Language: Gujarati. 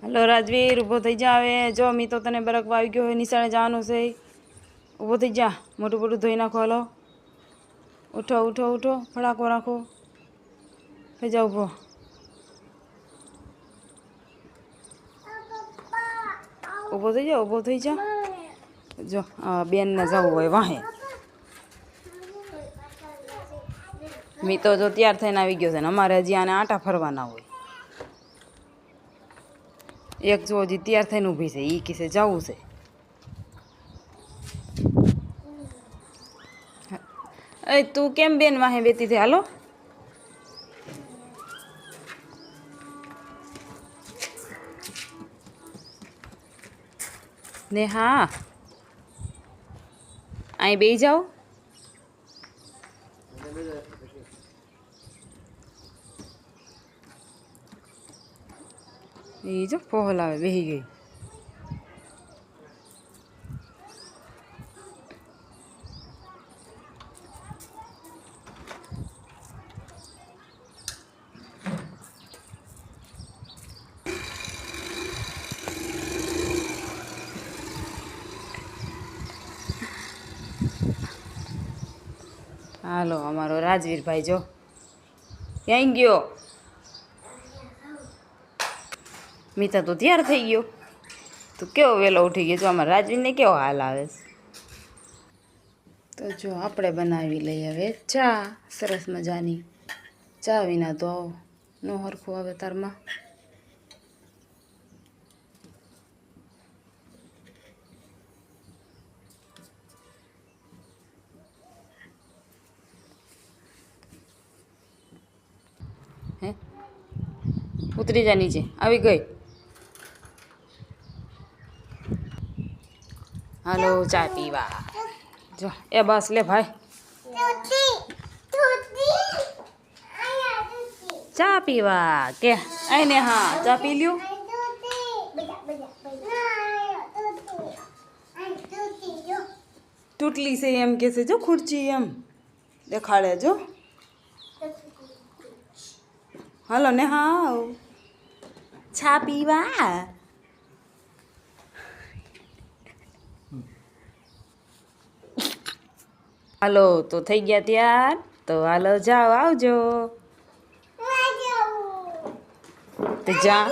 હલો રાજવીર, ઊભો થઈ જા હવે. જો મી તો તને બરક આવી ગયો હોય, નિશાળે જવાનું છે. ઊભો થઈ જા, મોટું મોટું ધોઈ નાખો. હલો, ઉઠો ઉઠો ઉઠો, ફડાકો રાખો. થઈ જા ઊભો. ઊભો થઈ જા, ઊભો થઈ જા. જો બેનને જવું હોય વાહે. મી તો જો તૈયાર થઈને આવી ગયો છે ને અમારે હજી આને આટા ફરવાના હોય. એક જો હજી તૈયાર થઈને ઊભી છે, એ કિસે જવું છે. એ તું કેમ બેન વાહે બેતી છે? હાલો ને હા, અહીં બેસી જાઓ. એ જો ફોહલ આવે, બેસી ગઈ. હાલો, અમારો રાજવીરભાઈ જો ક્યાં ગયો? મીતા તો તૈયાર થઈ ગયો. તું કેવો વહેલો ઉઠી ગયો? જો અમારા રાજવીરને કેવો હાલ આવે છે. તો જો આપણે બનાવી લઈએ હવે ચા. સરસ મજાની ચા વિના તો ન હરખું આવે તારમાં. હે, ઉતરી જા નીચે. આવી ગઈ. હાલો ચા પીવા. જો એ બસ લે ભાઈ, ચા પીવા કે આઈને. હા, ચા પી લ્યો. તૂટલી છે એમ કે છે. જો ખુરચી એમ દેખાડે. જો હાલો ને. હા, ચા પીવા. હાલો તો થઈ ગયા ત્યાર. તો હાલો જાઓ, આવજો. તો જા.